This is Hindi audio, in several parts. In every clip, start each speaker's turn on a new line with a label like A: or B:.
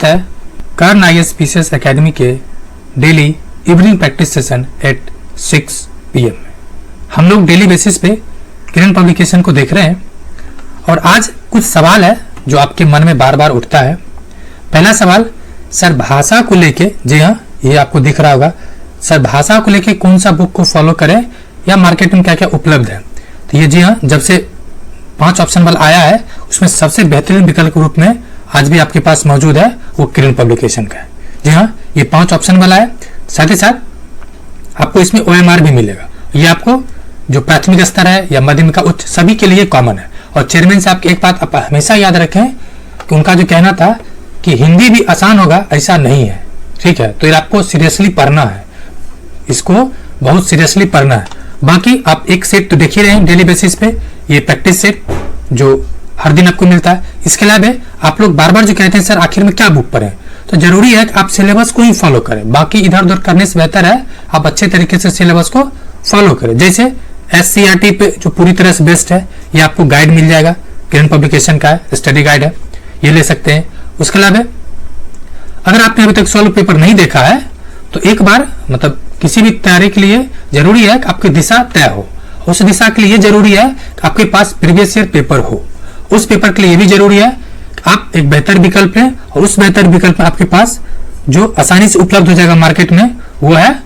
A: है कर्ण ISPCS एकेडमी के daily evening practice session at 6 PM में। हम लोग डेली बेसिस पे किरण पब्लिकेशन को देख रहे हैं और आज कुछ सवाल है जो आपके मन में बार बार उठता है। पहला सवाल, सर भाषा को लेके, जी हाँ ये आपको दिख रहा होगा, सर भाषा को लेके कौन सा बुक को फॉलो करें या मार्केट में क्या क्या उपलब्ध है। तो ये जी हाँ, जब से 5 ऑप्शन वाला आया है उसमें सबसे बेहतरीन विकल्प के रूप में आज भी आपके पास मौजूद है वो किरण पब्लिकेशन का है। जी हाँ, ये 5 ऑप्शन वाला है। साथ ही साथ आपको इसमें OMR भी मिलेगा। ये आपको जो प्राथमिक स्तर है या मध्यम का उच्च सभी के लिए कॉमन है। और चेयरमैन साहब की एक बात आप हमेशा याद रखें कि उनका जो कहना था कि हिंदी भी आसान होगा, ऐसा नहीं है। ठीक है, तो ये आपको सीरियसली पढ़ना है, इसको बहुत सीरियसली पढ़ना है। बाकी आप एक सेट तो देख ही रहे हैं डेली बेसिस पे, ये प्रैक्टिस सेट जो हर दिन आपको मिलता है। इसके अलावा आप लोग बार बार जो कहते हैं सर आखिर में क्या बुक पढ़ें, तो जरूरी है कि आप सिलेबस को ही फॉलो करें। बाकी इधर उधर करने से बेहतर है आप अच्छे तरीके से सिलेबस को फॉलो करें। जैसे SCRT पे जो पूरी तरह से बेस्ट है, ये आपको गाइड मिल जाएगा, किरण पब्लिकेशन का है, स्टडी गाइड है, ये ले सकते हैं। उसके अलावा अगर आपने अभी तक सॉल्व पेपर नहीं देखा है तो एक बार मतलब किसी भी तैयारी के लिए जरूरी है कि आपकी दिशा तय हो। उस दिशा के लिए जरूरी है कि आपके पास प्रीवियस ईयर पेपर हो। उस पेपर के लिए भी जरूरी है कि आप एक बेहतर विकल्प लें और उस बेहतर विकल्प में आपके पास जो आसानी से उपलब्ध हो जाएगा मार्केट में वो है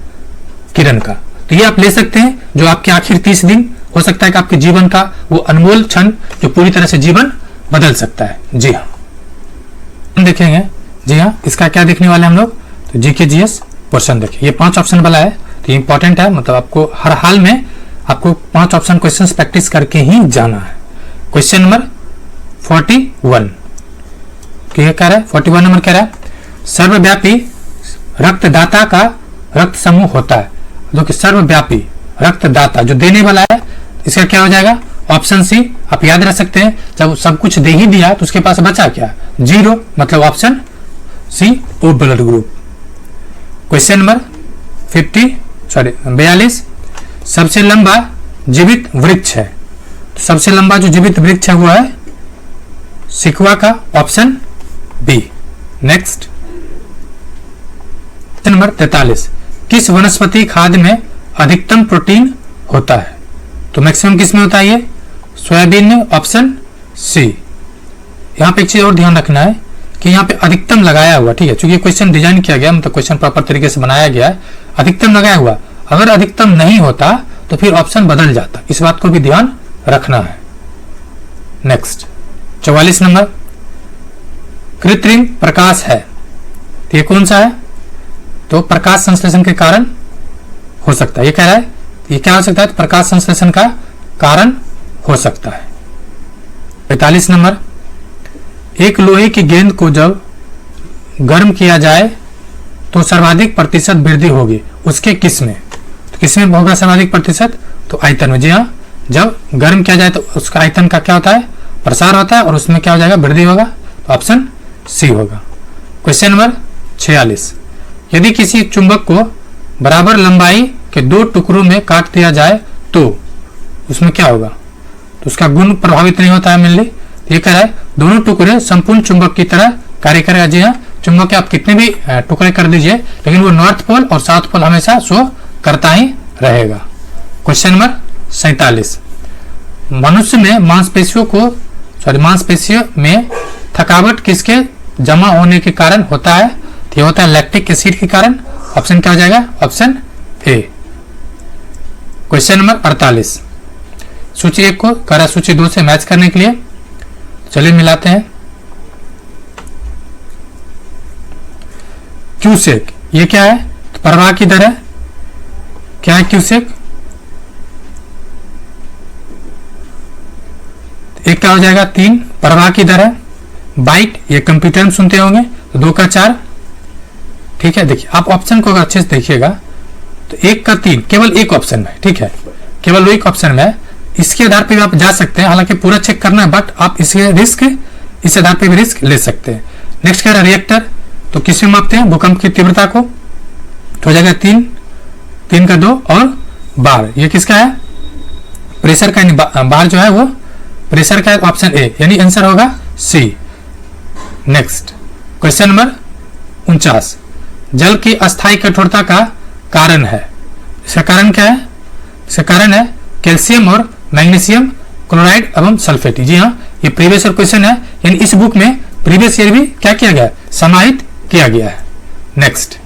A: किरण का। तो ये आप ले सकते हैं, जो आपके आखिर 30 दिन हो सकता है कि आपके जीवन का वो अनमोल क्षण जो पूरी तरह से जीवन बदल सकता है। जी हाँ, हम देखेंगे। जी हाँ, इसका क्या देखने वाले हम लोग, तो GK GS पोर्शन देखिए। ये 5 ऑप्शन वाला है, तो इंपॉर्टेंट है, मतलब आपको हर हाल में आपको 5 ऑप्शन क्वेश्चंस प्रैक्टिस करके ही जाना है। क्वेश्चन नंबर 41 क्या कह रहा है, 41 नंबर कह रहा है सर्वव्यापी रक्तदाता का रक्त समूह होता है। जो कि सर्वव्यापी रक्तदाता जो देने वाला है, इसका क्या हो जाएगा, ऑप्शन सी। आप याद रख सकते हैं जब सब कुछ दे ही दिया तो उसके पास बचा क्या, 0, मतलब option C O blood group. Question number 42 सबसे लंबा जीवित वृक्ष है, तो सबसे लंबा जो जीवित वृक्ष है वो है सिकवा का, ऑप्शन बी। नेक्स्ट नंबर 43 किस वनस्पति खाद्य में अधिकतम प्रोटीन होता है, तो मैक्सिमम किस में होता है, ये सोयाबीन में, ऑप्शन सी। यहाँ पे एक चीज और ध्यान रखना है कि यहाँ पे अधिकतम लगाया हुआ, ठीक है, क्योंकि क्वेश्चन डिजाइन किया गया, मतलब क्वेश्चन प्रॉपर तरीके से बनाया गया है, अधिकतम लगाया हुआ। अगर अधिकतम नहीं होता तो फिर ऑप्शन बदल जाता, इस बात को भी ध्यान रखना है। नेक्स्ट 44 नंबर कृत्रिम प्रकाश है, तो ये कौन सा है, तो प्रकाश संश्लेषण के कारण हो सकता है। ये कह रहा है ये क्या हो सकता है, प्रकाश संश्लेषण का कारण हो सकता है। 45 नंबर एक लोहे की गेंद को जब गर्म किया जाए तो सर्वाधिक प्रतिशत वृद्धि होगी, उसके किस में, तो किस में होगा सर्वाधिक प्रतिशत, तो आयतन में। जी हाँ, जब गर्म किया जाए तो उसका आयतन का क्या होता है, प्रसार होता है, और उसमें क्या हो जाएगा, वृद्धि होगा, तो ऑप्शन सी होगा। क्वेश्चन नंबर 46 यदि किसी चुंबक को बराबर लंबाई के 2 टुकड़ों में काट दिया जाए तो उसमें क्या होगा, तो उसका गुण प्रभावित नहीं होता है मेनली। ये कह रहा है दोनों टुकड़े संपूर्ण चुंबक की तरह कार्य करेगा। जी हाँ, चुंबक के आप कितने भी टुकड़े कर दीजिए लेकिन वो नॉर्थ पोल और साउथ पोल हमेशा शो करता ही रहेगा। क्वेश्चन नंबर 47 मनुष्य में मांसपेशियों में थकावट किसके जमा होने के कारण होता है, तो ये होता है लैक्टिक एसिड के कारण, ऑप्शन क्या हो जाएगा, ऑप्शन ए। क्वेश्चन नंबर 48 सूची 1 को करा सूची 2 से मैच करने के लिए, चलिए मिलाते हैं। क्यूसेक ये क्या है, तो प्रवाह की दर है, क्या है क्यूसेक, एक क्या हो जाएगा 3 प्रवाह की दर है। बाइट ये कंप्यूटर में सुनते होंगे, तो 2 का 4, ठीक है। देखिए आप ऑप्शन को अगर अच्छे से देखिएगा तो 1 का 3 केवल एक ऑप्शन में, ठीक है, केवल एक ऑप्शन में। इसके आधार पर भी आप जा सकते हैं, हालांकि पूरा चेक करना है, बट आप इसके रिस्क इस आधार पर भी रिस्क ले सकते हैं। नेक्स्ट क्या है रिएक्टर, तो किस में मापते हैं, भूकंप की तीव्रता को, तो हो जाएगा 3 का 2, और बार ये किसका है, प्रेशर का, बार जो है वो प्रेशर का, ऑप्शन ए, यानी आंसर होगा सी। नेक्स्ट क्वेश्चन नंबर 49, जल की अस्थायी कठोरता का कारण है। इसका कारण क्या है? इसका कारण है कैल्शियम और मैग्नीशियम क्लोराइड एवं सल्फेट। जी हाँ, ये प्रीवियस ईयर क्वेश्चन है, यानी इस बुक में प्रीवियस ईयर भी क्या किया गया है? समाहित किया गया है। नेक्स्ट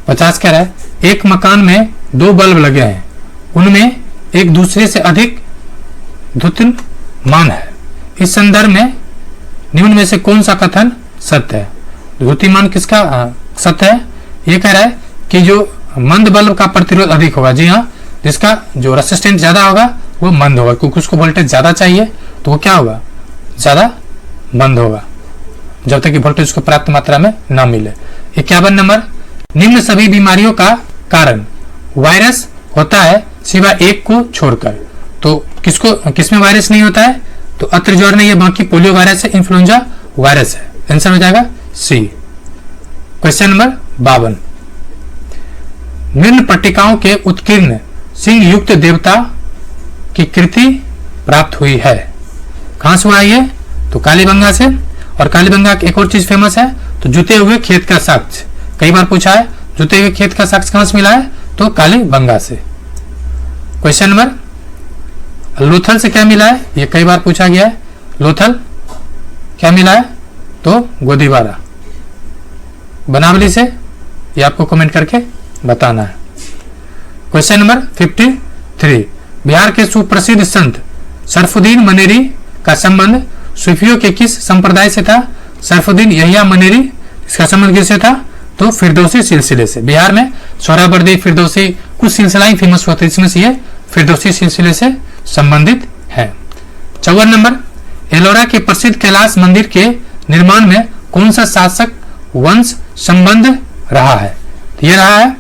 A: 50 कह रहा है, एक मकान में 2 बल्ब लगे हैं, उनमें एक दूसरे से अधिक द्युतिमान है। इस संदर्भ में निम्न में से कौन सा कथन सत्य है? द्युतिमान किसका सत्य है? ये कह रहा है कि जो मंद बल्ब का प्रतिरोध अधिक होगा। जी हाँ, जिसका जो रेसिस्टेंस ज्यादा होगा वो मंद होगा, क्योंकि उसको वोल्टेज ज्यादा चाहिए, तो वो क्या होगा? ज्यादा मंद होगा, जब तक कि वोल्टेज उसको पर्याप्त मात्रा में ना मिले। 51 नंबर, निम्न सभी बीमारियों का कारण वायरस होता है सिवाय एक को छोड़कर। तो किसमें वायरस नहीं होता है? तो अत्र ज्वर नहीं है, बाकी पोलियो वायरस है, इन्फ्लुएंजा वायरस है। आंसर हो जाएगा सी। क्वेश्चन नंबर 52, निम्न पट्टिकाओं के उत्कीर्ण सिंह युक्त देवता की कृति प्राप्त हुई है। कहां से हुआ है ये? तो कालीबंगा से। और कालीबंगा की एक और चीज फेमस है, तो जुते हुए खेत का साक्ष्य। कई बार पूछा है जुते हुए खेत का साक्ष्य कहां से मिला है? तो कालीबंगा से। क्वेश्चन नंबर, लोथल से क्या मिला है? ये कई बार पूछा गया है। लोथल क्या मिला है? तो गोदीबारा। बनावली से, ये आपको कमेंट करके बताना है। क्वेश्चन नंबर 53, बिहार के सुप्रसिद्ध संत शरफुद्दीन मनेरी का संबंध सूफियों के किस संप्रदाय से था? शरफुद्दीन यहिया मनेरी, इसका संबंध किससे था? तो फिरदौसी सिलसिले से। बिहार में सोहरावर्दी, फिरदौसी कुछ सिलसिलाएं फेमस हुआ था, इसमें से ये फिरदौसी सिलसिले से संबंधित है। 54 नंबर, एलोरा के प्रसिद्ध कैलाश मंदिर के निर्माण में कौन सा शासक वंश संबंध रहा है? तो ये रहा है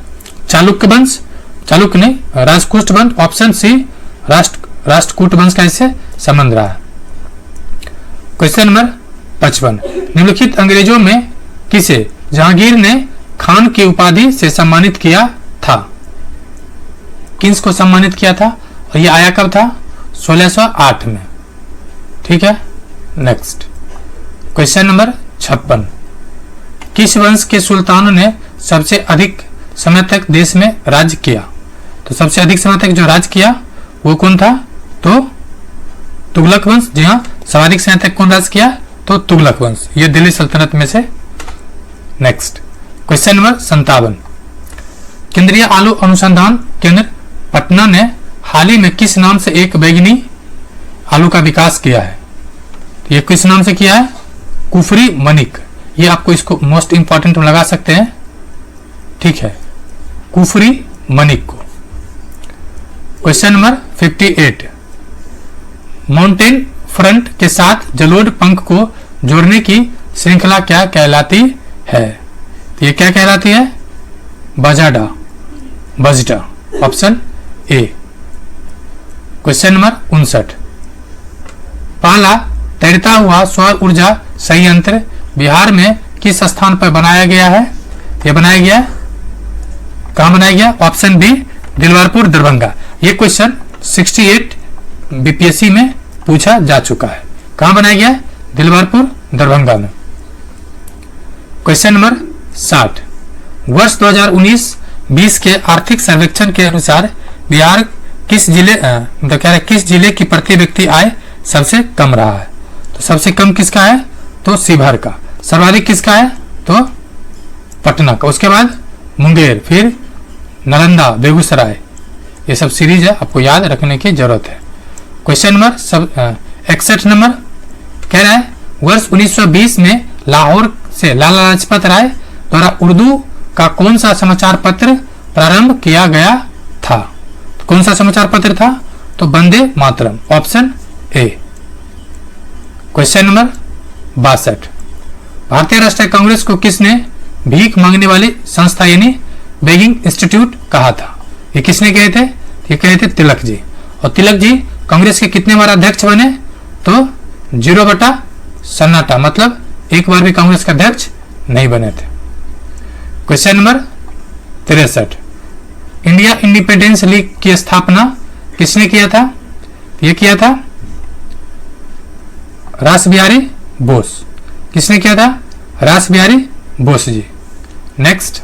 A: चालुक्य वंश, चालुक्य ने राष्ट्रकूट वंश। ऑप्शन सी राष्ट्रकूट वंश का इससे संबंध रहा है। क्वेश्चन नंबर 55, निम्नलिखित अंग्रेजों में किसे जहांगीर ने खान की उपाधि से सम्मानित किया था? किसको सम्मानित किया था? और ये आया कब था? 1608 में। ठीक है। नेक्स्ट क्वेश्चन नंबर 56, किस वंश के सुल्तानों ने सबसे अधिक समय तक देश में राज्य किया? तो सबसे अधिक समय तक जो राज्य किया वो कौन था? तो तुगलक वंश। जी हाँ, सर्वाधिक समय तक कौन राज्य किया? तो तुगलक वंश, ये दिल्ली सल्तनत में से। नेक्स्ट क्वेश्चन नंबर 57, केंद्रीय आलू अनुसंधान केंद्र पटना ने हाल ही में किस नाम से एक बैगनी आलू का विकास किया है? ये किस नाम से किया है? कुफरी मनिक। ये आपको इसको मोस्ट इंपॉर्टेंट लगा सकते हैं। ठीक है, कुफरी मनिक को। क्वेश्चन नंबर 58, माउंटेन फ्रंट के साथ जलोढ़ पंख को जोड़ने की श्रृंखला क्या कहलाती है? तो ये क्या कहलाती है? बजाडा, बजडा। Option A. क्वेश्चन नंबर 59, पहला तैरता हुआ सौर ऊर्जा संयंत्र बिहार में किस स्थान पर बनाया गया है? यह बनाया गया है, कहां बनाया गया? Option B, Dilwarpur Darbhanga. यह क्वेश्चन 68 बीपीएससी में पूछा जा चुका है। कहां बनाया गया? दिलवारपुर दरभंगा में। क्वेश्चन नंबर 60, वर्ष 2019-20 के आर्थिक सर्वेक्षण के अनुसार बिहार किस जिले की प्रति व्यक्ति आय सबसे कम रहा है? तो सबसे कम किसका है? तो शिवहर का। सर्वाधिक किसका है? तो पटना का। उसके बाद मुंगेर, फिर नालंदा, बेगूसराय। ये सब सीरीज है, आपको याद रखने की जरूरत है। क्वेश्चन नंबर 61 नंबर कह रहा है, वर्ष 1920 में लाहौर से लाला लाजपत राय द्वारा उर्दू का कौन सा समाचार पत्र प्रारंभ किया गया था? तो कौन सा समाचार पत्र था? तो Vande Mataram. Option A. Question number 62, भारतीय राष्ट्रीय कांग्रेस को किसने भीख मांगने वाली संस्था यानी बेगिंग इंस्टीट्यूट कहा था? ये किसने कहे थे? ये कहे थे तिलक जी। और तिलक जी कांग्रेस के कितने बार अध्यक्ष बने? तो 0/सन्नाटा, मतलब एक बार भी कांग्रेस का अध्यक्ष नहीं बने थे। Question number 63, India independence league की स्थापना किसने किया था? ये किया था रास बिहारी बोस। किसने किया था? रास बिहारी बोस जी। नेक्स्ट,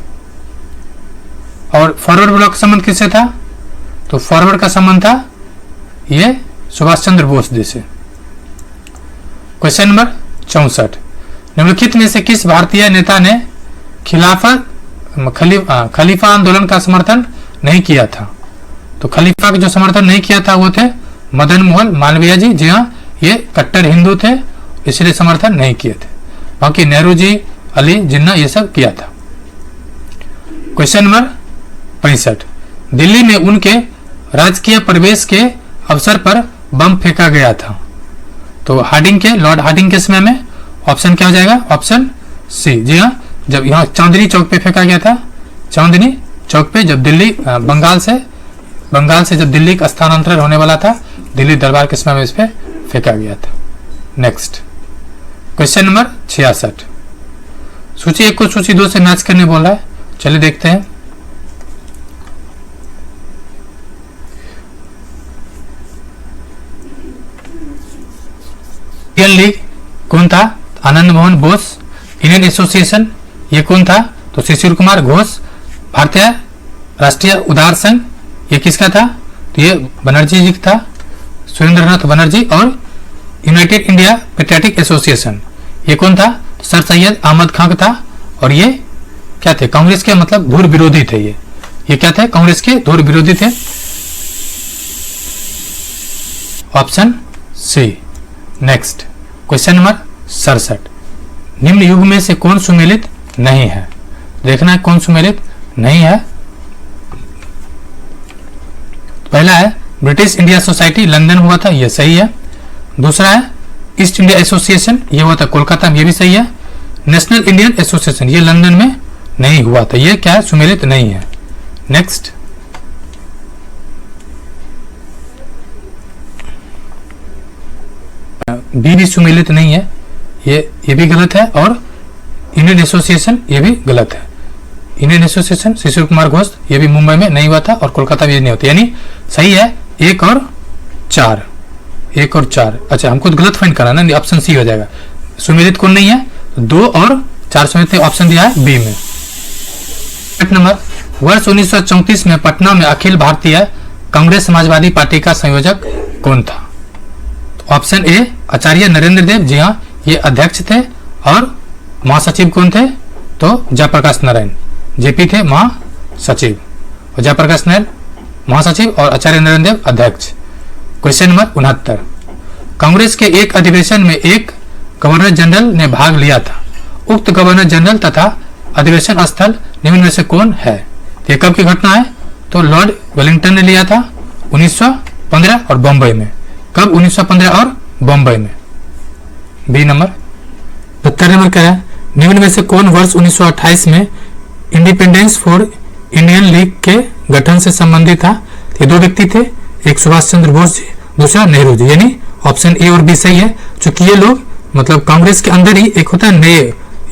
A: और फॉरवर्ड ब्लॉक का संबंध किससे था? तो फॉरवर्ड का संबंध था ये सुभाष चंद्र बोस जी से। क्वेश्चन नंबर 64, निम्नलिखित में से किस भारतीय नेता ने खलीफा आंदोलन का समर्थन नहीं किया था? तो खलीफा का जो समर्थन नहीं किया था वो थे मदन मोहन मालवीय जी। जी हाँ, ये कट्टर हिंदू थे, इसलिए समर्थन नहीं किए थे। बाकी नेहरू जी, अली जिन्ना, ये सब किया था। क्वेश्चन नंबर 65, दिल्ली में उनके राजकीय प्रवेश के अवसर पर बम फेंका गया था। तो हार्डिंग के, लॉर्ड हार्डिंग के समय में। ऑप्शन क्या हो जाएगा? ऑप्शन सी। जी हाँ, जब यहाँ चांदनी चौक पे फेंका गया था, चांदनी चौक पे, जब दिल्ली बंगाल से जब दिल्ली का स्थानांतरण होने वाला था, दिल्ली दरबार के समय में इस पे फेंका गया था। नेक्स्ट, क्वेश्चन नंबर 66, सूची 1 को सूची 2 से मैच करने बोल रहा है। चलिए देखते हैं। इंडियन लीग कौन था? आनंद मोहन बोस। इंडियन एसोसिएशन ये कौन था? तो शिशिर कुमार घोष। भारतीय राष्ट्रीय उदार संघ ये किसका था? तो ये बनर्जी जी था, सुरेंद्रनाथ बनर्जी। और यूनाइटेड इंडिया पेट्रियाटिक एसोसिएशन ये कौन था? सर सैयद अहमद खान था। और ये क्या थे? कांग्रेस के मतलब धुर विरोधी थे। ये क्या थे? कांग्रेस के धुर विरोधी थे। Option C. Next, question number 67, निम्न युग में से कौन सुमेलित नहीं है? देखना है कौन सुमेलित नहीं है। पहला है ब्रिटिश इंडिया सोसाइटी, लंदन हुआ था, यह सही है। दूसरा है ईस्ट इंडिया एसोसिएशन, यह हुआ था कोलकाता में, यह भी सही है। नेशनल इंडियन एसोसिएशन ये लंदन में नहीं हुआ था, यह क्या है? सुमेलित नहीं है। नेक्स्ट, बी भी सुमेलित नहीं है, ये भी गलत है। और इंडियन एसोसिएशन ये भी गलत है। इंडियन एसोसिएशन शिशिर कुमार घोष ये भी मुंबई में नहीं हुआ था और कोलकाता में नहीं होता, यानी सही है 1 और 4। 1 और 4, अच्छा हमको गलत फाइंड करना ना, ऑप्शन सी हो जाएगा। सुमेलित कौन नहीं है? 2 और 4 सुमेलित, ऑप्शन दिया है बी में। नंबर, वर्ष 1934 में पटना में अखिल भारतीय कांग्रेस समाजवादी पार्टी का संयोजक कौन था? तो ऑप्शन ए आचार्य नरेंद्र देव। जी हाँ, ये अध्यक्ष थे। और महासचिव कौन थे? तो जयप्रकाश नारायण, जेपी थे महासचिव, और जयप्रकाश नारायण महासचिव और आचार्य नरेंद्र देव अध्यक्ष। क्वेश्चन नंबर 69, कांग्रेस के एक अधिवेशन में एक गवर्नर जनरल ने भाग लिया था। उक्त गवर्नर जनरल तथा अधिवेशन स्थल निम्न में से कौन है? ये कब की घटना है? तो लॉर्ड वेलिंगटन ने लिया था 1915 और बॉम्बे में। कब? 1915 और बॉम्बे में। B number. उत्तर नंबर क्या है? निम्न में से कौन वर्ष 1928 में इंडिपेंडेंस फॉर इंडियन लीग के गठन से संबंधित था? ये 2 व्यक्ति थे, एक सुभाष चंद्र बोस जी, दूसरा नेहरू जी, यानी ऑप्शन ए और बी सही है। चूंकि ये लोग मतलब कांग्रेस के अंदर ही एक होता है नए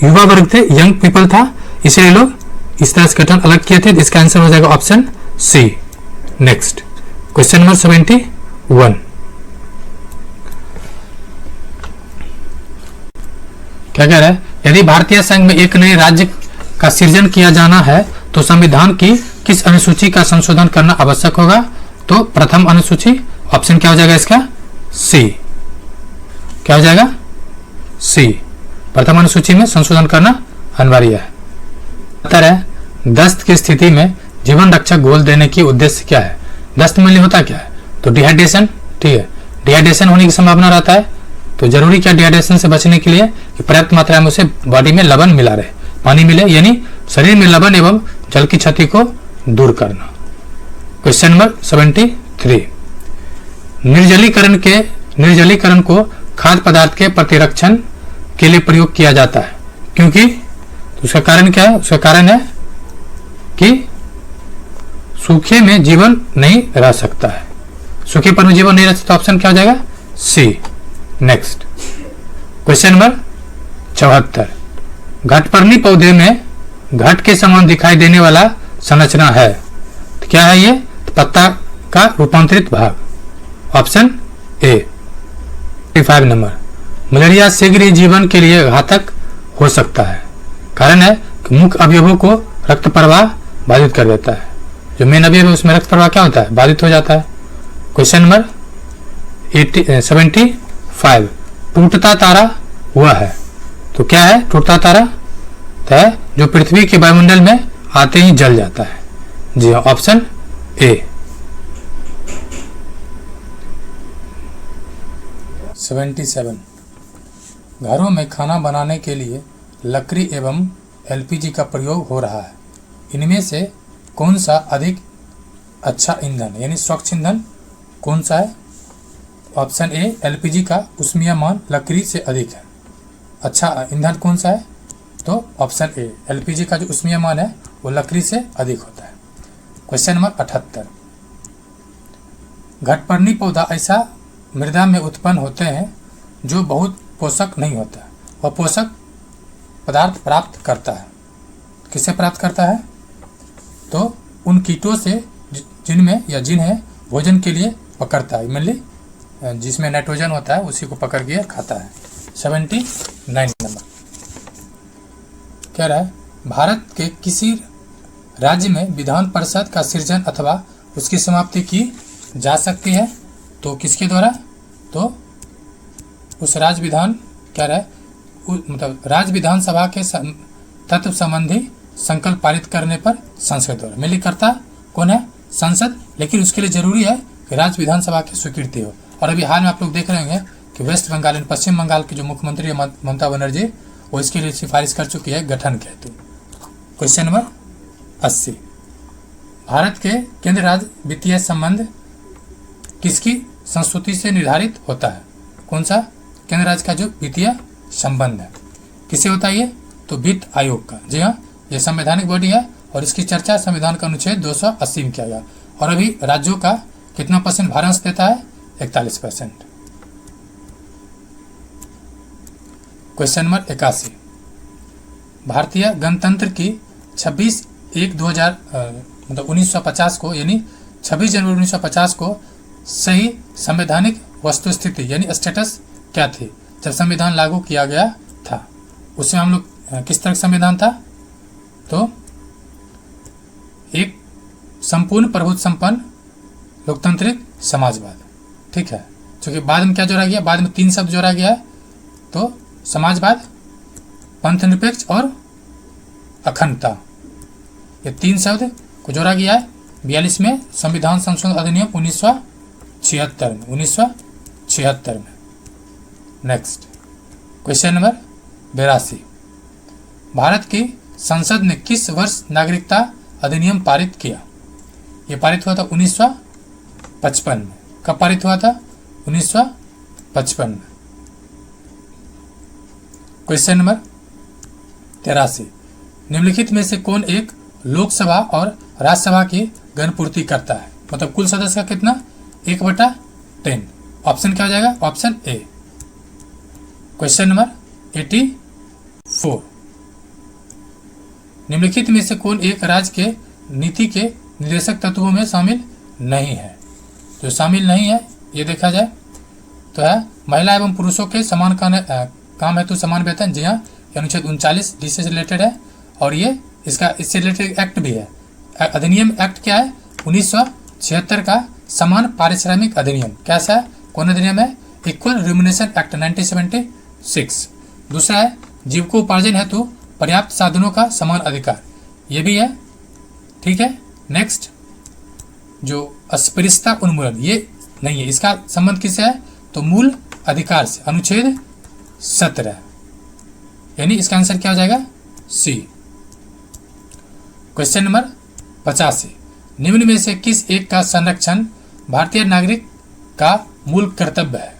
A: युवा वर्ग थे, यंग पीपल था, इसलिए लोग इस तरह से गठन अलग किए थे। इसका आंसर हो जाएगा option C. Next, question number 71, क्या कह रहा है? यदि भारतीय संघ में एक नए राज्य का सृजन किया जाना है तो संविधान की किस अनुसूची का संशोधन करना आवश्यक होगा? तो प्रथम अनुसूची। ऑप्शन क्या हो जाएगा इसका? सी। क्या हो जाएगा? सी। प्रथम अनुसूची में संशोधन करना अनिवार्य है। उत्तर है दस्त की स्थिति में जीवन रक्षक घोल देने की उद्देश्य क्या है? दस्त में होता क्या है? तो डिहाइड्रेशन। ठीक है, डिहाइड्रेशन होने की संभावना रहता है, तो जरूरी क्या डिहाइड्रेशन से बचने के लिए कि पर्याप्त मात्रा में उसे बॉडी में लवण मिला रहे, पानी मिले, यानी शरीर में लवण एवं जल की क्षति को दूर करना। क्वेश्चन नंबर 73, निर्जलीकरण को खाद्य पदार्थ के प्रतिरक्षण के लिए प्रयोग किया जाता है, क्योंकि तो उसका कारण क्या है? उसका कारण है कि सूखे में जीवन नहीं रह सकता है, सूखे पर में जीवन नहीं रह सकता। ऑप्शन क्या हो जाएगा? सी। नेक्स्ट, क्वेश्चन नंबर 74, घटपर्णी पौधे में घट के समान दिखाई देने वाला संरचना है, तो क्या है ये? तो पत्ता का रूपांतरित भाग। Option A. 5 नंबर, मलेरिया शीघ्र ही जीवन के लिए घातक हो सकता है। कारण है कि मुख्य अवयवों को रक्त प्रवाह बाधित कर देता है। जो मेन अवयव है उसमें रक्त प्रवाह क्या होता है, बाधित हो जाता है। क्वेश्चन नंबर 75, टूटता तारा वह है। तो क्या है टूटता तारा? तो है जो पृथ्वी के वायुमंडल में आते ही जल जाता है। जी हाँ, ऑप्शन ए। 77, घरों में खाना बनाने के लिए लकड़ी एवं एलपीजी का प्रयोग हो रहा है। इनमें से कौन सा अधिक अच्छा ईंधन यानी स्वच्छ ईंधन कौन सा है? ऑप्शन ए, एलपीजी का उष्मीयमान लकड़ी से अधिक है। अच्छा ईंधन कौन सा है? तो ऑप्शन ए, एलपीजी का जो उष्मीयमान है वो लकड़ी से अधिक होता है। क्वेश्चन नंबर 78, घटपर्णी पौधा ऐसा मृदा में उत्पन्न होते हैं जो बहुत पोषक नहीं होता। वह पोषक पदार्थ प्राप्त करता है। किससे प्राप्त करता है? तो उन कीटों से जिन्हें भोजन के लिए पकड़ता है। मेनली जिसमें नाइट्रोजन होता है उसी को पकड़ के खाता है। 79 नंबर क्या रहा है? भारत के किसी राज्य में विधान परिषद का सृजन अथवा उसकी समाप्ति की जा सकती है। तो किसके द्वारा? तो उस राज्य विधान क्या रहा है, मतलब राज्य विधानसभा के तत्व संबंधी संकल्प पारित करने पर संसद द्वारा। मेनली करता कौन है? संसद। लेकिन उसके लिए जरूरी है कि राज्य विधानसभा की स्वीकृति हो। और अभी हाल में आप लोग देख रहे होंगे कि वेस्ट बंगाल पश्चिम बंगाल की जो मुख्यमंत्री है ममता बनर्जी, वो इसके लिए सिफारिश कर चुकी है गठन के हेतु। क्वेश्चन नंबर 80, भारत के केंद्र राज्य वित्तीय संबंध किसकी संस्तुति से निर्धारित होता है? कौन सा? केंद्र राज्य का जो वित्तीय संबंध है किससे होता है? ये तो वित्त आयोग का। जी हाँ, ये संवैधानिक बॉडी है और इसकी चर्चा संविधान का अनुच्छेद 280 में किया गया। और अभी राज्यों का कितना परसेंट भारांश देता है? 41%। क्वेश्चन नंबर 81, भारतीय गणतंत्र की 1950 को यानी 26 जनवरी 1950 को सही संवैधानिक वस्तुस्थिति यानी स्टेटस क्या थी जब संविधान लागू किया गया था? उसमें हम लोग किस तरह का संविधान था? तो एक संपूर्ण प्रभुत्व संपन्न लोकतांत्रिक समाजवाद। ठीक है, क्योंकि बाद में क्या जोड़ा गया? बाद में 3 शब्द जोड़ा गया है। तो समाजवाद, पंथनिरपेक्ष और अखंडता, ये 3 शब्द को जोड़ा गया है 42 में संविधान संशोधन अधिनियम 1976 में। नेक्स्ट क्वेश्चन नंबर 82, भारत की संसद ने किस वर्ष नागरिकता अधिनियम पारित किया? ये पारित हुआ था 1955 में। कब पारित हुआ था? 1955 में। क्वेश्चन नंबर 83, निम्नलिखित में से कौन एक लोकसभा और राज्यसभा की गणपूर्ति करता है? मतलब कुल सदस्य का कितना? 1/10। ऑप्शन क्या हो जाएगा? Option A. क्वेश्चन नंबर 84, निम्नलिखित में से कौन एक राज्य के नीति के निर्देशक तत्वों में शामिल नहीं है? जो शामिल नहीं है ये देखा जाए तो है महिला एवं पुरुषों के समान काम हेतु समान वेतन। जी हाँ, ये अनुच्छेद 39 डी से रिलेटेड है और ये इससे रिलेटेड एक्ट भी है। अधिनियम एक्ट क्या है? 1976 का समान पारिश्रमिक अधिनियम। कैसा है? कौन अधिनियम है? Equal remuneration act 1976। दूसरा है जीविकोपार्जन हेतु पर्याप्त साधनों का समान अधिकार, ये भी है। ठीक है, नेक्स्ट जो अस्पृश्यता उन्मूलन, ये नहीं है। इसका संबंध किससे है? तो मूल अधिकार से, अनुच्छेद 17, यानी इसका आंसर क्या हो जाएगा? सी। क्वेश्चन नंबर 85, निम्न में से किस एक का संरक्षण भारतीय नागरिक का मूल कर्तव्य है?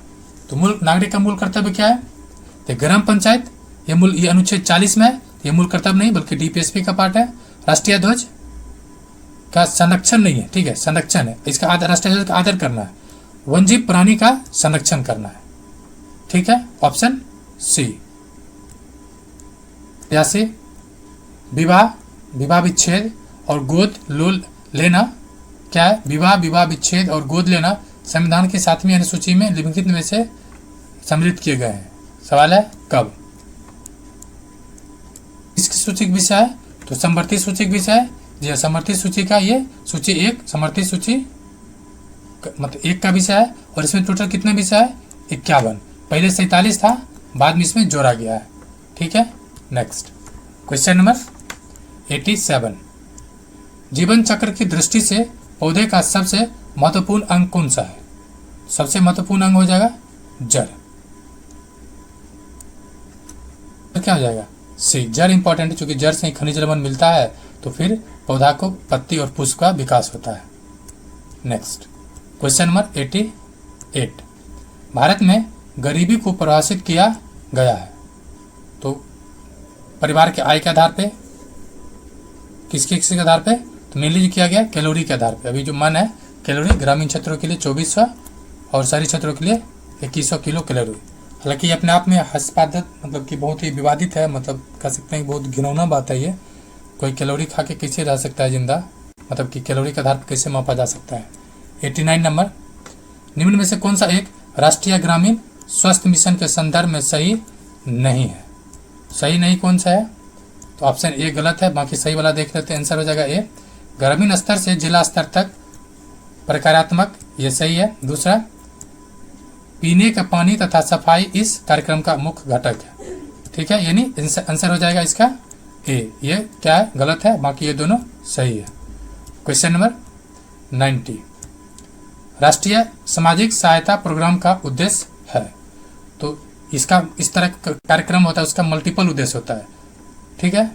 A: तो मूल नागरिक का मूल कर्तव्य क्या है? तो ग्राम पंचायत, ये अनुच्छेद 40 में है। ये मूल कर्तव्य नहीं बल्कि डीपीएसपी का पार्ट है। राष्ट्रीय ध्वज का संरक्षण नहीं है, ठीक है, संरक्षण है। इसका आदर, राष्ट्रीय ध्वज का आदर करना है। वन्यजीव प्राणी का संरक्षण करना है। ठीक है, ऑप्शन सी। 82, विवाह विच्छेद और गोद लेना क्या है? विवाह विच्छेद और गोद लेना संविधान की 7वीं अनुसूची में निम्नलिखित में से सम्मिलित किए गए हैं। सवाल है कब? सूचक विषय है तो समवर्ती सूचक विषय है। जी हाँ, समवर्ती सूची का ये सूची 1 समवर्ती सूची मतलब 1 का विषय है और इसमें टोटल कितने विषय है 51। पहले 47 था, बाद में इसमें जोड़ा गया है। ठीक है, नेक्स्ट क्वेश्चन नंबर 87। जीवन चक्र की दृष्टि से पौधे का सबसे महत्वपूर्ण अंग कौन सा है? सबसे महत्वपूर्ण अंग हो जाएगा जड़। तो क्या हो जाएगा सी, जड़ इंपॉर्टेंट है, क्योंकि जड़ से ही खनिज लवण मिलता है तो फिर पौधा को पत्ती और पुष्प का विकास होता है। Next question number 88। भारत में गरीबी को परिभाषित किया गया है तो परिवार के आय के आधार पे, किसके किसके आधार पे? तो मेनली किया गया कैलोरी के आधार पे। अभी जो मन है कैलोरी, ग्रामीण क्षेत्रों के लिए 2400 और शहरी क्षेत्रों के लिए 2100 किलो कैलोरी। हालांकि अपने आप में हास्यास्पद मतलब कि बहुत ही विवादित है, मतलब कह सकते हैं बहुत घिनौना बात है ये। कोई कैलोरी खा के कैसे रह सकता है जिंदा, मतलब कि कैलोरी के आधार पर कैसे मापा जा सकता है। 89 नंबर, निम्न में से कौन सा एक राष्ट्रीय ग्रामीण स्वास्थ्य मिशन के संदर्भ में सही नहीं है? सही नहीं कौन सा है? तो ऑप्शन ए गलत है, बाकी सही वाला देख लेते हैं। आंसर हो जाएगा ए, ग्रामीण स्तर से जिला स्तर तक प्रकारात्मक, ये सही है। दूसरा, पीने का पानी तथा सफाई इस कार्यक्रम का मुख्य घटक है। ठीक है, यानी आंसर हो जाएगा इसका ए। ये क्या है? गलत है, बाकी ये दोनों सही है। क्वेश्चन नंबर 90, राष्ट्रीय सामाजिक सहायता प्रोग्राम का उद्देश्य है तो इसका इस तरह का कार्यक्रम होता है, उसका मल्टीपल उद्देश्य होता है। ठीक है,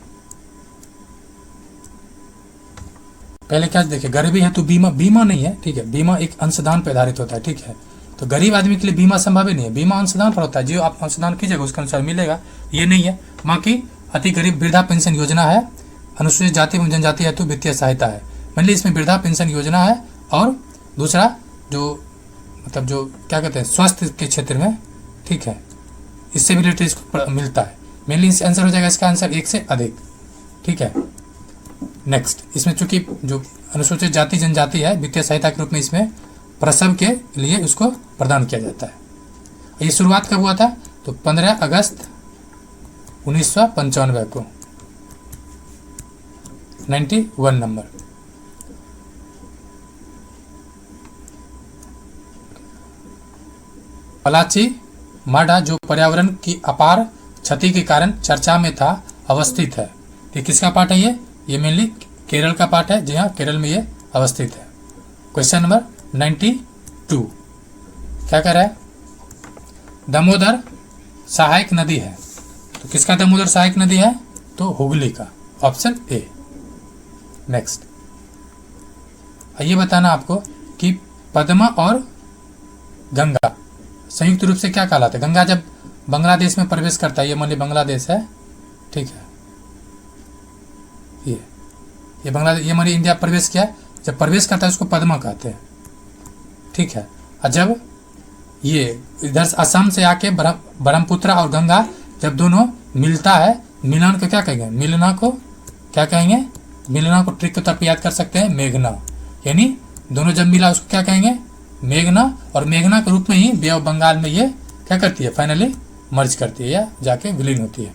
A: पहले क्या देखिए, गरीबी है तो बीमा नहीं है। ठीक है, बीमा एक अंशदान पर आधारित होता है। ठीक है, तो गरीब आदमी के लिए बीमा संभव ही नहीं है, बीमा अंशदान पर होता है। जो आप अंशदान कीजिएगा उसके अनुसार मिलेगा, ये नहीं है। बाकी अति गरीब वृद्धा पेंशन योजना है, अनुसूचित जाति एवं जनजाति हेतु वित्तीय सहायता है। मेनली इसमें वृद्धा पेंशन योजना है और दूसरा जो मतलब जो क्या कहते हैं स्वास्थ्य के क्षेत्र में, ठीक है, इससे भी रिलेटेड इसको मिलता है। मेनली इस आंसर हो जाएगा इसका आंसर 1 से अधिक। ठीक है, नेक्स्ट, इसमें चूंकि जो अनुसूचित जाति जनजाति है वित्तीय सहायता के रूप में इसमें प्रसव के लिए उसको प्रदान किया जाता है। ये शुरुआत कब हुआ था? तो 15 अगस्त 1995 को। 91 नंबर, पलाची माडा जो पर्यावरण की अपार क्षति के कारण चर्चा में था अवस्थित है। ये किसका पार्ट है? ये मेनली केरल का पार्ट है। जी हाँ, केरल में ये अवस्थित है। क्वेश्चन नंबर 92, क्या कह रहा है? दामोदर सहायक नदी है तो किसका दामोदर सहायक नदी है? तो हुगली का, ऑप्शन ए। नेक्स्ट, ये बताना आपको कि पद्मा और गंगा संयुक्त रूप से क्या कहलाते हैं? गंगा जब बांग्लादेश में प्रवेश करता है, ये मान ली बांग्लादेश है, ठीक है, ये बांग्लादेश, ये मान ली इंडिया प्रवेश किया, जब प्रवेश करता है उसको पद्मा कहते हैं। ठीक है, और जब ये इधर असम से आके ब्रह्मपुत्र और गंगा जब दोनों मिलता है, मिलन को क्या कहेंगे? मिलना को क्या कहेंगे? मिलना को ट्रिक के तौर पर याद कर सकते हैं, मेघना। यानी दोनों जब मिला उसको क्या कहेंगे? मेघना। और मेघना के रूप में ही बे ऑफ बंगाल में ये क्या करती है? फाइनली मर्ज करती है या जाके विलीन होती है।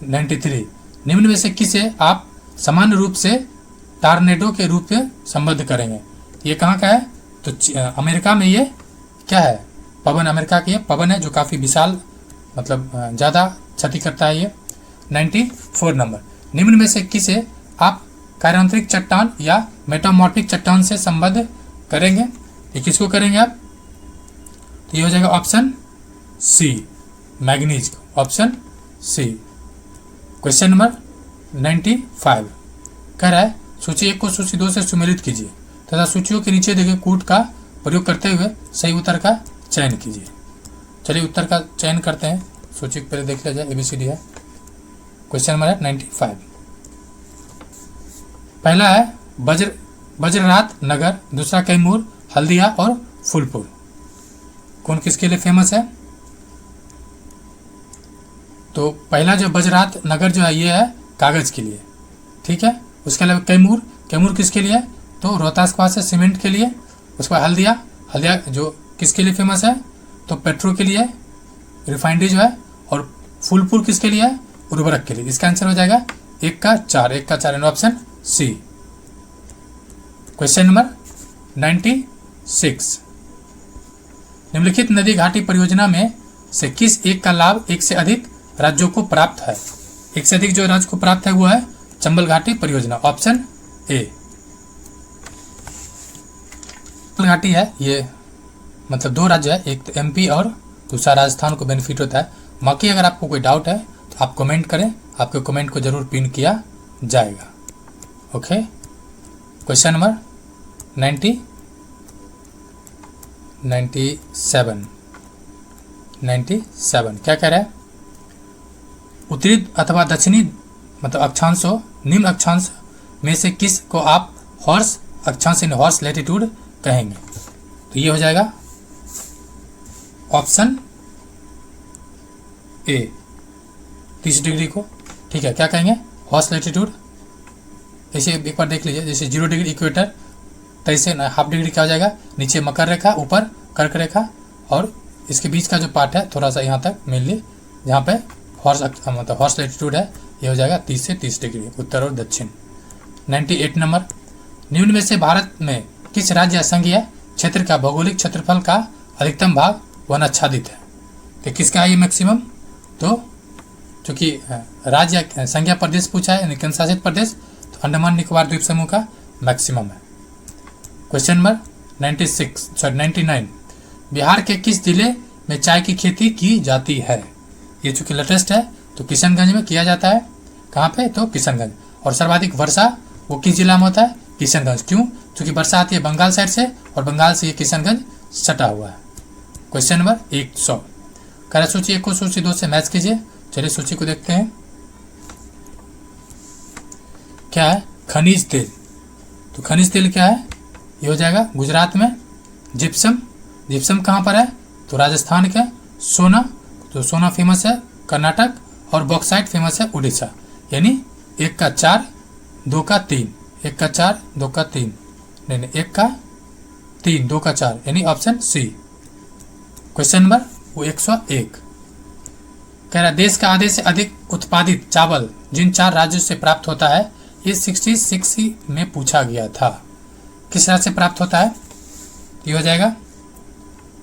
A: 93, निम्न में से किसे आप सामान्य रूप से टार्नेडो के रूप में संबद्ध करेंगे? ये कहाँ का है? तो अमेरिका में ये क्या है? पवन, अमेरिका की ये पवन है जो काफ़ी विशाल मतलब ज़्यादा क्षति करता है ये। 94 नंबर, निम्न में से किसे आप कार्यांतरिक चट्टान या मेटामॉर्फिक चट्टान से संबद्ध करेंगे? ये किसको करेंगे आप? तो ये हो जाएगा ऑप्शन सी, मैग्नीज को, ऑप्शन सी। क्वेश्चन नंबर 95 कह रहा है सूची 1 को सूची 2 से सुमेलित कीजिए तथा सूचियों के नीचे देखे कूट का प्रयोग करते हुए सही उत्तर का चयन कीजिए। चलिए उत्तर का चयन करते हैं। सूची पहले देख लिया जाए, ABCD है। क्वेश्चन नंबर है 95। पहला है वज्ररात नगर, दूसरा कैमूर, हल्दिया और फूलपुर। कौन किसके लिए फेमस है? तो पहला जो वज्ररात नगर जो है ये है कागज के लिए, ठीक है। उसके अलावा कैमूर किसके लिए? तो रोहतास के पास है, सीमेंट के लिए। उसके बाद हल्दिया जो किसके लिए फेमस है? तो पेट्रो के लिए, रिफाइनरी जो है। और फूलपुर किसके लिए है? उर्वरक के लिए। इसका आंसर हो जाएगा 1 का 4, 1 का 4 यानी ऑप्शन सी। क्वेश्चन नंबर 96, निम्नलिखित नदी घाटी परियोजना में से किस एक का लाभ एक से अधिक राज्यों को प्राप्त है? एक से अधिक जो राज्य को प्राप्त है वो है चंबल घाटी परियोजना, ऑप्शन ए। चंबल घाटी है ये मतलब 2 राज्य है, एक तो एमपी और दूसरा राजस्थान को बेनिफिट होता है। बाकी अगर आपको कोई डाउट है तो आप कमेंट करें, आपके कमेंट को जरूर पिन किया जाएगा। ओके, क्वेश्चन नंबर 97 क्या कह रहा है? उत्तरी अथवा दक्षिणी मतलब अक्षांशों निम्न अक्षांश में से किस को आप हॉर्स अक्षांश यानी हॉर्स लैटिट्यूड कहेंगे? तो ये हो जाएगा ऑप्शन ए 30 डिग्री को। ठीक है, क्या कहेंगे? Horse latitude. ऐसे एक बार देख लीजिए, जैसे 0 डिग्री इक्वेटर, तो ऐसे हाफ डिग्री क्या हो जाएगा? नीचे मकर रेखा, ऊपर कर्क रेखा, और इसके बीच का जो पार्ट है थोड़ा सा यहाँ तक मेनली जहाँ पे हॉर्स मतलब हॉर्स लैटिट्यूड है, ये हो जाएगा 30 से 30 डिग्री उत्तर और दक्षिण। 98 नंबर, निम्न में से भारत में किस राज्य या संघीय क्षेत्र का भौगोलिक क्षेत्रफल का अधिकतम भाग वन आच्छादित है? तो किसका है ये मैक्सिमम? तो चूंकि राज्य संज्ञा प्रदेश पूछा है यानी केंद्र शासित प्रदेश, तो अंडमान निकोबार द्वीप समूह का मैक्सिमम है। क्वेश्चन नंबर 99, बिहार के किस जिले में चाय की खेती की जाती है? ये चूंकि लेटेस्ट है तो किशनगंज में किया जाता है। कहाँ पे? तो किशनगंज। और सर्वाधिक वर्षा वो किस जिला में होता है? किशनगंज। क्यों? क्योंकि वर्षा आती है बंगाल साइड से और बंगाल से ये किशनगंज सटा हुआ है। क्वेश्चन नंबर 100, कह रहा सूची 1 को सूची 2 से मैच कीजिए। चलिए सूची को देखते हैं। क्या है? खनिज तेल। तो खनिज तेल क्या है? ये हो जाएगा गुजरात में। जिप्सम, जिप्सम कहाँ पर है? तो राजस्थान के। सोना, तो सोना फेमस है कर्नाटक, और बॉक्साइट फेमस है उड़ीसा। यानी 1 का 4, 2 का 3, 1 का 4, 2 का 3, नहीं 1 का 3, 2 का 4 यानी ऑप्शन सी। क्वेश्चन नंबर 101, कह रहा देश का आधे से अधिक उत्पादित चावल जिन 4 राज्यों से प्राप्त होता है, ये 66 में पूछा गया था। किस राज्य से प्राप्त होता है? ये हो जाएगा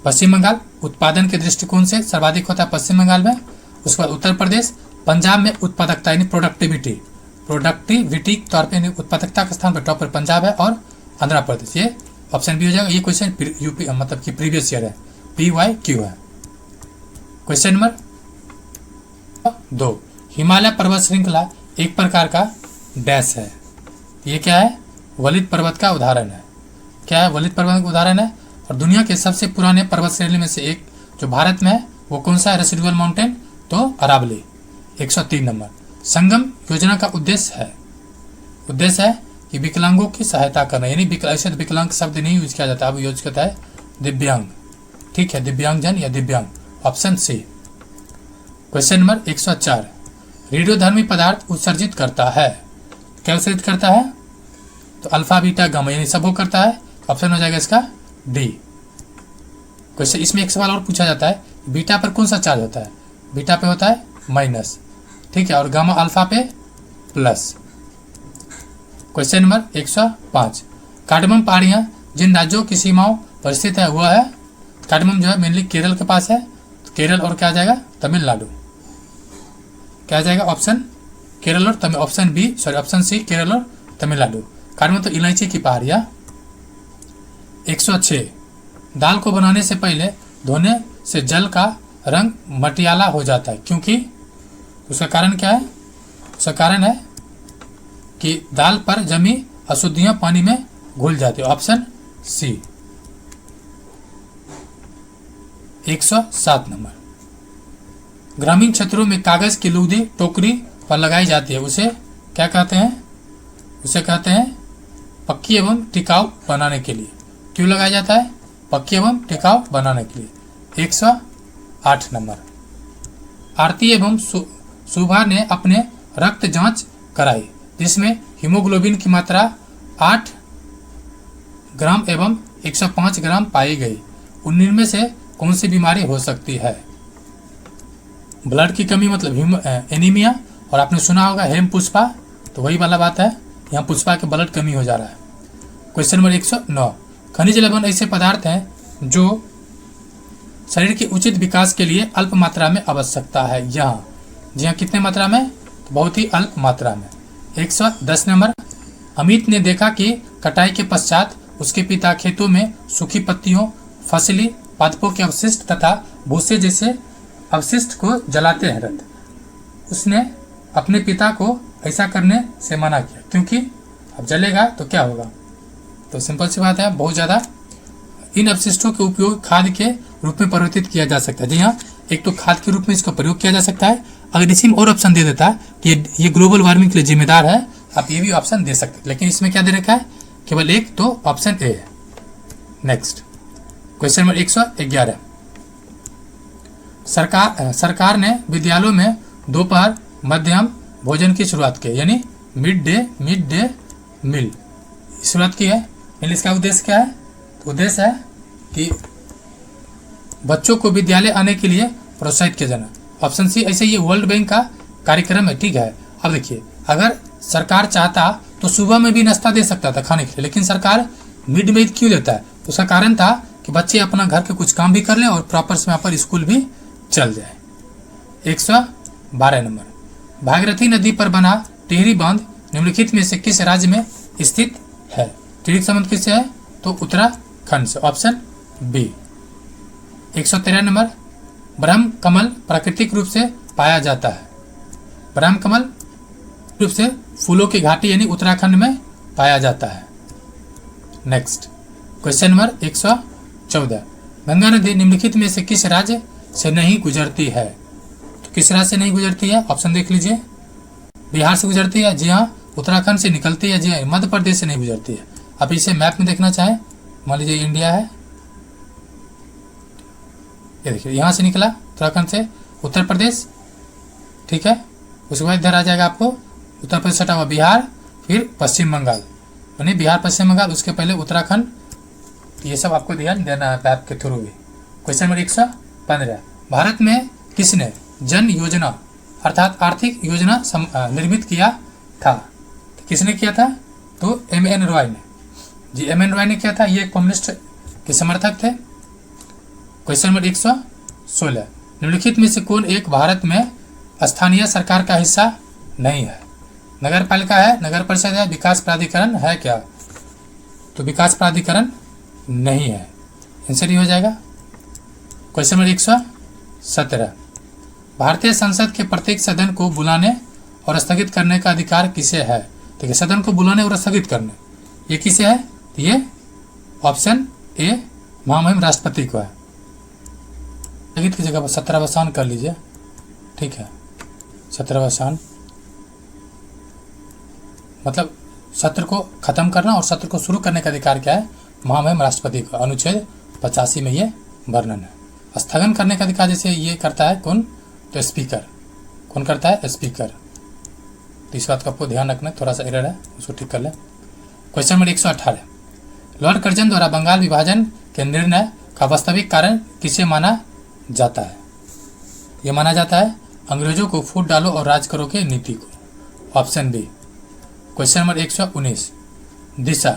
A: पश्चिम बंगाल। उत्पादन के दृष्टिकोण से सर्वाधिक होता है पश्चिम बंगाल में। उसके बाद उत्तर प्रदेश। पंजाब में उत्पादकता यानी प्रोडक्टिविटी के तौर पे उत्पादकता के स्थान पर टॉप पर पंजाब है, और आंध्र प्रदेश। ये ऑप्शन बी हो जाएगा। ये क्वेश्चन यूपी मतलब कि प्रीवियस ईयर है, PYQ है। क्वेश्चन नंबर 2, हिमालय पर्वत श्रृंखला एक प्रकार का डैश है। ये क्या है? वलित पर्वत का उदाहरण है। क्या है? वलित पर्वत का उदाहरण है। और दुनिया के सबसे पुराने पर्वत श्रेणी में से एक जो भारत में है वो कौन सा है? रेसिडुअल माउंटेन, तो अरावली। 103 नंबर, संगम योजना का उद्देश्य है कि विकलांगों की सहायता करना, यानी ऐसे तो विकलांग शब्द नहीं यूज किया जाता, अब यूज करता है दिव्यांग। ठीक है, दिव्यांगजन या दिव्यांग, ऑप्शन सी। क्वेश्चन नंबर 104, रेडियोधर्मी पदार्थ उत्सर्जित करता है। क्या उत्सर्जित करता है? तो अल्फा बीटा गामा यानी सब वो करता है। ऑप्शन हो जाएगा इसका डी। क्वेश्चन इसमें एक सवाल और पूछा जाता है, बीटा पर कौन सा चार्ज होता है? बीटा पे होता है माइनस, ठीक है, और गामा अल्फा पे प्लस। क्वेश्चन नंबर 105, कार्डमम पहाड़ियां जिन राज्यों की सीमाओं पर स्थित है वह है, कार्डमम जो है मेनली केरल के पास है, तो केरल और क्या आ जाएगा? तमिलनाडु। क्या आ जाएगा? ऑप्शन केरल और option B, sorry option C, Kerala और तमिलनाडु। कार्डमम तो इलायची की पहाड़ियां। 106, दाल को बनाने से पहले धोने से जल का रंग मटियाला हो जाता है, क्योंकि उसका कारण क्या है? उसका कारण है कि दाल पर जमी अशुद्धियां पानी में घुल जाती है, ऑप्शन सी। 107 नंबर, ग्रामीण क्षेत्रों में कागज की लुगदी टोकरी पर लगाई जाती है, उसे क्या कहते हैं? उसे कहते हैं पक्की एवं टिकाऊ बनाने के लिए। क्यों लगाया जाता है? पक्की एवं टिकाऊ बनाने के लिए। 108 नंबर, आरती एवं सुभा ने अपने रक्त जांच कराई जिसमें हीमोग्लोबिन की मात्रा 8 ग्राम एवं 105 ग्राम पाई गई। उनमें में से कौन सी बीमारी हो सकती है? ब्लड की कमी मतलब एनीमिया, और आपने सुना होगा हेमपुष्पा तो वही वाला बात है, यहाँ पुष्पा के ब्लड कमी हो जा रहा है। क्वेश्चन नंबर 109, खनिज लवण ऐसे पदार्थ हैं जो शरीर के उचित विकास के लिए अल्प मात्रा में आवश्यकता है। यहाँ जी हाँ, कितने मात्रा में? तो बहुत ही अल्प मात्रा में। 110 नंबर, अमित ने देखा कि कटाई के पश्चात उसके पिता खेतों में सूखी पत्तियों, फसली पादपों के अवशिष्ट तथा भूसे जैसे अवशिष्ट को जलाते हैं रथ। उसने अपने पिता को ऐसा करने से मना किया क्योंकि अब जलेगा तो क्या होगा। तो सिंपल सी बात है, बहुत ज़्यादा इन अवशिष्टों के उपयोग खाद के रूप में परिवर्तित किया जा सकता है। जी हाँ, एक तो खाद के रूप में इसका प्रयोग किया जा सकता है। अगर इसी में और ऑप्शन दे देता कि ये ग्लोबल वार्मिंग के लिए जिम्मेदार है, आप ये भी ऑप्शन दे सकते हैं, लेकिन इसमें क्या दे रखा है? केवल एक, तो ऑप्शन ए है। नेक्स्ट क्वेश्चन नंबर 111, सरकार ने विद्यालयों में दोपहर मध्यम भोजन की शुरुआत की, यानी मिड डे मील शुरुआत की है। इसका उद्देश्य क्या है? तो उद्देश्य है कि बच्चों को विद्यालय आने के लिए प्रोत्साहित किया जाना। ऑप्शन सी, ऐसे ये वर्ल्ड बैंक का कार्यक्रम है, ठीक है। अब देखिए, अगर सरकार चाहता तो सुबह में भी नाश्ता दे सकता था खाने के लिए, लेकिन सरकार मिड में क्यों देता है? तो उसका कारण था कि बच्चे अपना घर के कुछ काम भी कर लें और प्रॉपर समय पर स्कूल भी चल जाए। 112 नंबर, भागीरथी नदी पर बना टिहरी बांध निम्नलिखित में से किस राज्य में स्थित है? टिहरी संबंध किससे है? तो उत्तराखंड से, ऑप्शन बी। 113 नंबर, ब्रह्म कमल प्राकृतिक रूप से पाया जाता है। ब्रह्म कमल रूप से फूलों की घाटी यानी उत्तराखंड में पाया जाता है। नेक्स्ट क्वेश्चन नंबर 114, गंगा नदी निम्नलिखित में से किस राज्य से नहीं गुजरती है? तो किस राज्य से नहीं गुजरती है? ऑप्शन देख लीजिए। बिहार से गुजरती है, जी हाँ। उत्तराखंड से निकलती है, जी हाँ। मध्य प्रदेश से नहीं गुजरती है। अब इसे मैप में देखना चाहें, मान लीजिए इंडिया है, ये देखिए यहाँ से निकला उत्तराखंड से उत्तर प्रदेश, ठीक है। उसके बाद इधर आ जाएगा आपको उत्तर प्रदेश हटा हुआ बिहार, फिर पश्चिम बंगाल, यानी बिहार पश्चिम बंगाल, उसके पहले उत्तराखंड। ये सब आपको ध्यान देना है मैप के थ्रू भी। क्वेश्चन नंबर 115, भारत में किसने जन योजना अर्थात आर्थिक योजना निर्मित किया था? तो किसने किया था? तो M.N. रॉय ने, जी M.N. रॉय ने किया था। ये कम्युनिस्ट के समर्थक थे। क्वेश्चन नंबर 116, निम्नलिखित में से कौन एक भारत में स्थानीय सरकार का हिस्सा नहीं है? नगर पालिका है, नगर परिषद है, विकास प्राधिकरण है क्या? तो विकास प्राधिकरण नहीं है, आंसर ही हो जाएगा। क्वेश्चन नंबर 117, भारतीय संसद के प्रत्येक सदन को बुलाने और स्थगित करने का अधिकार किसे है? देखिए, सदन को बुलाने और स्थगित करने ये किसे है? तो ये ऑप्शन ए महामहिम राष्ट्रपति को है। स्थगित की जगह पर सत्रावसान कर लीजिए, ठीक है। सत्रावसान मतलब सत्र को खत्म करना और सत्र को शुरू करने का अधिकार क्या है? महामहिम राष्ट्रपति को। अनुच्छेद 85 में ये वर्णन है। स्थगन करने का अधिकार जैसे ये करता है कौन? तो स्पीकर। कौन करता है? स्पीकर। तो इस बात का आपको ध्यान रखना, थोड़ा सा एरर है, उसको ठीक कर लें। क्वेश्चन नंबर 118, लॉर्ड कर्जन द्वारा बंगाल विभाजन के निर्णय का वास्तविक कारण किसे माना जाता है? यह माना जाता है अंग्रेजों को फूट डालो और राज करो के नीति को, ऑप्शन बी। क्वेश्चन नंबर 119, दिशा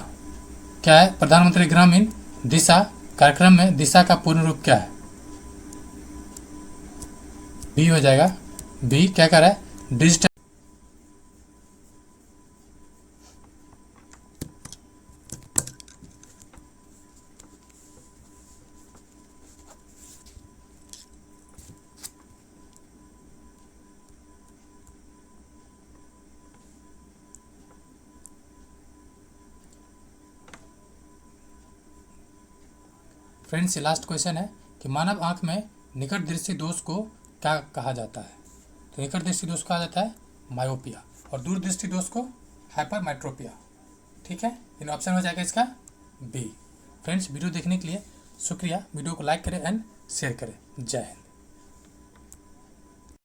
A: क्या है? प्रधानमंत्री ग्रामीण दिशा कार्यक्रम में दिशा का पूर्ण रूप क्या है? बी हो जाएगा। बी क्या कर रहा है? डिजिटल। फ्रेंड्स, ये लास्ट क्वेश्चन है कि मानव आंख में निकट दृष्टि दोष को क्या कहा जाता है? तो निकट दृष्टि दोष कहा जाता है मायोपिया, और दूर दृष्टि दोष को हाइपरमेट्रोपिया, ठीक है। इन ऑप्शन हो जाएगा इसका बी। फ्रेंड्स, वीडियो देखने के लिए शुक्रिया। वीडियो को लाइक करें एंड शेयर करें। जय हिंद।